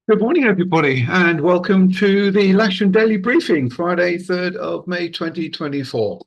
Good morning, everybody, and welcome to the Lasham Daily Briefing, Friday, 3rd of May 2024.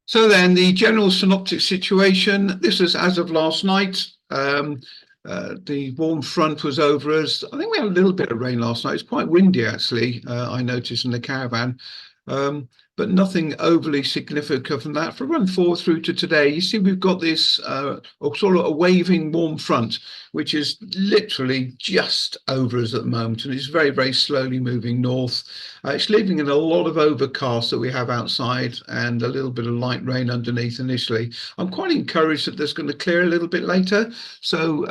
So then, the general synoptic situation, this is as of last night. The warm front was over us. I think we had a little bit of rain last night. It's quite windy, actually, I noticed in the caravan. Um, but nothing overly significant from that. For run forward through to today, you see we've got this sort of a waving warm front, which is literally just over us at the moment, and it's very, very slowly moving north. It's leaving in a lot of overcast that we have outside and a little bit of light rain underneath initially. I'm quite encouraged that there's going to clear a little bit later, so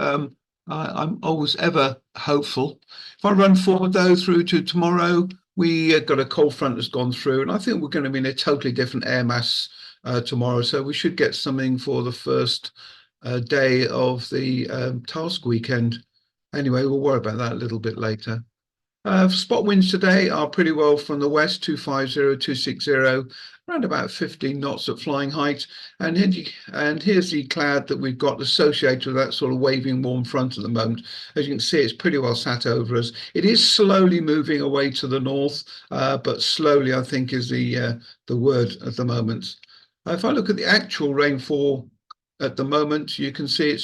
I'm always ever hopeful. If I run forward though through to tomorrow, we got a cold front that's gone through, and I think we're going to be in a totally different air mass tomorrow. So we should get something for the first day of the task weekend. Anyway, we'll worry about that a little bit later. Spot winds today are pretty well from the west, 250, 260, around about 15 knots at flying height. And here's the cloud that we've got associated with that sort of waving warm front at the moment. As you can see, it's pretty well sat over us. It is slowly moving away to the north, but slowly, I think, is the word at the moment. If I look at the actual rainfall at the moment, you can see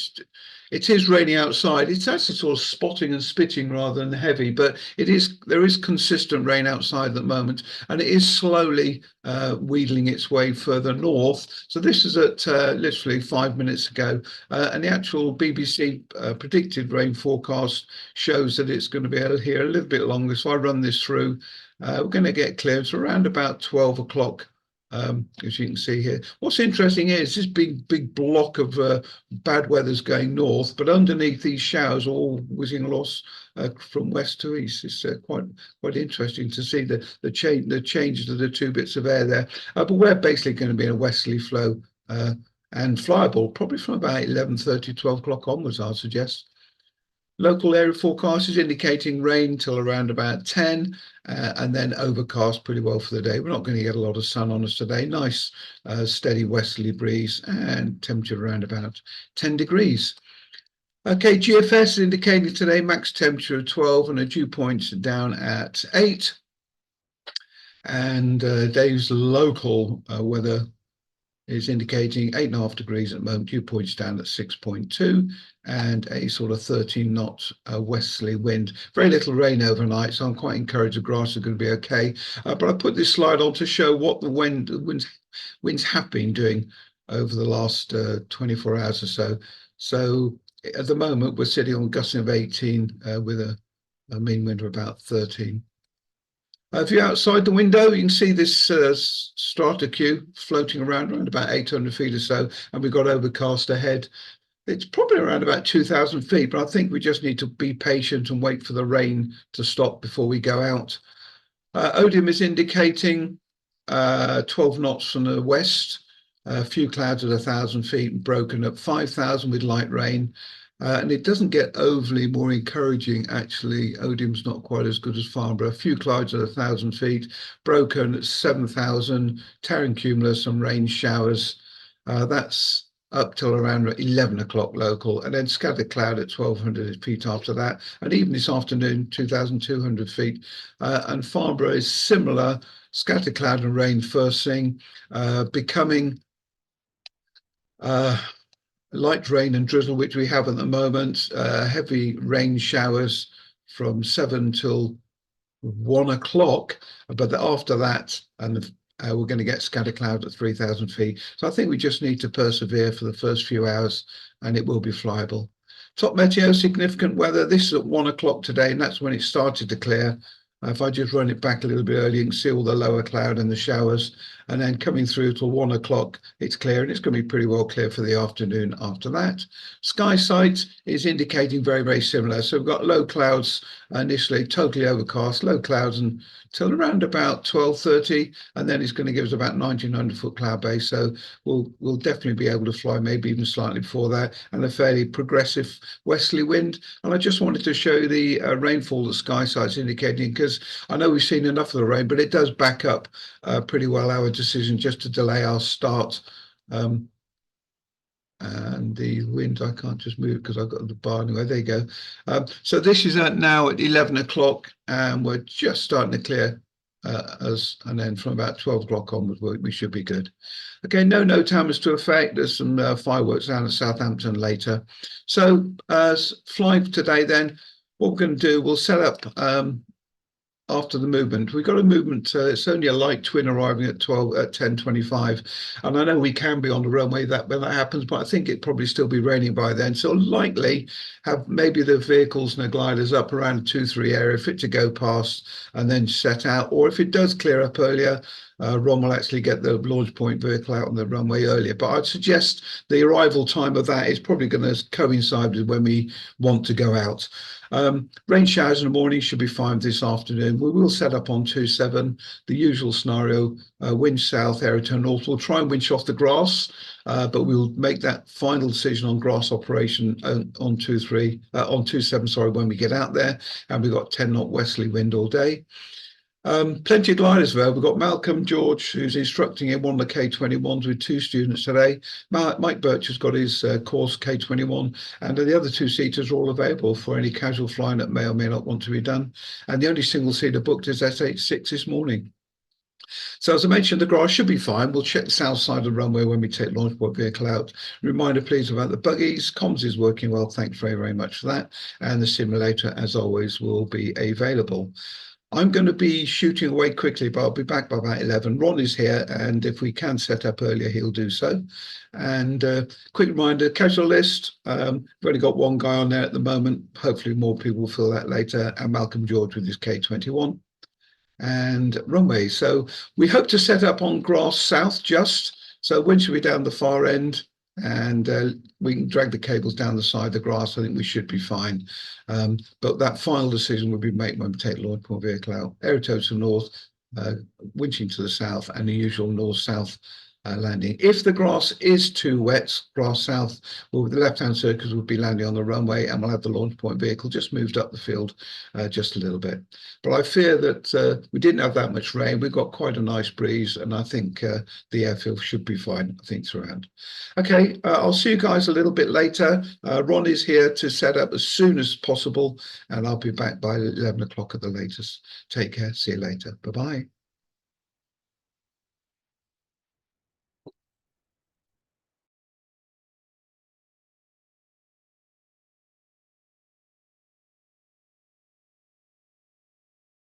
it is raining outside. It's actually sort of spotting and spitting rather than heavy, but there is consistent rain outside at the moment, and it is slowly wheedling its way further north. So this is at literally 5 minutes ago, and the actual BBC predicted rain forecast shows that it's going to be here a little bit longer. So I run this through. We're going to get cleared so around about 12 o'clock. As you can see here. What's interesting is this big block of bad weather's going north, but underneath these showers all whizzing across from west to east. It's quite interesting to see the changes of the two bits of air there. But we're basically going to be in a westerly flow and flyable probably from about 11:30, 12 o'clock onwards, I'd suggest. Local area forecast is indicating rain till around about 10 and then overcast pretty well for the day. We're not going to get a lot of sun on us today. Nice steady westerly breeze and temperature around about 10 degrees. Okay, GFS is indicating today max temperature of 12 and a dew point down at 8. And Dave's local weather is indicating 8.5 degrees at the moment, dew points down at 6.2, and a sort of 13-knot westerly wind. Very little rain overnight, so I'm quite encouraged the grass is going to be okay. But I put this slide on to show what the winds have been doing over the last 24 hours or so. So at the moment, we're sitting on gusting of 18 with a mean wind of about 13. If you're outside the window, you can see this strata queue floating around about 800 feet or so, and we've got overcast ahead. It's probably around about 2,000 feet, but I think we just need to be patient and wait for the rain to stop before we go out. Odium is indicating 12 knots from the west, a few clouds at 1,000 feet, broken at 5,000 with light rain. And it doesn't get overly more encouraging, actually. Odium's not quite as good as Farnborough. A few clouds at 1,000 feet, broken at 7,000, Terran cumulus and rain showers. That's up till around 11 o'clock local, and then scattered cloud at 1,200 feet after that. And even this afternoon, 2,200 feet. And Farnborough is similar, scattered cloud and rain first thing, becoming light rain and drizzle, which we have at the moment, heavy rain showers from 7 till 1 o'clock, but after that, and we're going to get scattered cloud at 3,000 feet. So I think we just need to persevere for the first few hours, and it will be flyable. Top meteo, significant weather. This is at 1 o'clock today, and that's when it started to clear. If I just run it back a little bit earlier, you can see all the lower cloud and the showers, and then coming through till 1 o'clock, it's clear, and it's going to be pretty well clear for the afternoon after that. Sky sight is indicating very, very similar. So we've got low clouds initially, totally overcast, low clouds until around about 12:30, and then it's going to give us about 1,900-foot cloud base. So we'll definitely be able to fly, maybe even slightly before that, and a fairly progressive westerly wind. And I just wanted to show you the rainfall that Sky sight's indicating, because I know we've seen enough of the rain, but it does back up pretty well our decision just to delay our start And the wind, I can't just move because I've got the bar anyway. There you go. So this is now at 11 o'clock, and we're just starting to clear and then from about 12 o'clock onwards, we should be good. Okay, no timers to effect. There's some fireworks down at Southampton later. So flying today then, what we're going to do, we'll set up after the movement. We've got a movement, it's only a light twin arriving at 10:25, and I know we can be on the runway when that happens, but I think it'd probably still be raining by then, so likely have maybe the vehicles and the gliders up around the 2-3 area fit to go past and then set out, or if it does clear up earlier, Ron will actually get the launch point vehicle out on the runway earlier. But I'd suggest the arrival time of that is probably going to coincide with when we want to go out. Rain showers in the morning should be fine this afternoon. We will set up on 27, the usual scenario, wind south, area turn north. We'll try and winch off the grass, but we'll make that final decision on grass operation on 27, sorry, when we get out there. And we've got 10 knot westerly wind all day. Plenty of gliders there. We've got Malcolm George, who's instructing in one of the K21s with 2 students today. Mike Birch has got his course K21, and the other 2-seaters are all available for any casual flying that may or may not want to be done. And the only single-seater booked is S86 this morning. So as I mentioned, the grass should be fine. We'll check the south side of the runway when we take launch point vehicle out. Reminder, please, about the buggies. Comms is working well. Thanks very, very much for that. And the simulator, as always, will be available. I'm going to be shooting away quickly, but I'll be back by about 11. Ron is here, and if we can set up earlier, he'll do so. And quick reminder, casual list. We've only got one guy on there at the moment. Hopefully more people will fill that later. And Malcolm George with his K21. And runway. So we hope to set up on grass south just. So wind should be down the far end, and we can drag the cables down the side of the grass. I think we should be fine. But that final decision will be made when we take launch point vehicle out. Aerotow to north, winching to the south, and the usual north-south landing. If the grass is too wet, grass south, well, the left-hand circles will be landing on the runway, and we'll have the launch point vehicle just moved up the field just a little bit. But I fear that we didn't have that much rain. We've got quite a nice breeze, and I think the airfield should be fine, I think, throughout. Okay, I'll see you guys a little bit later. Ron is here to set up as soon as possible, and I'll be back by 11 o'clock at the latest. Take care. See you later. Bye-bye.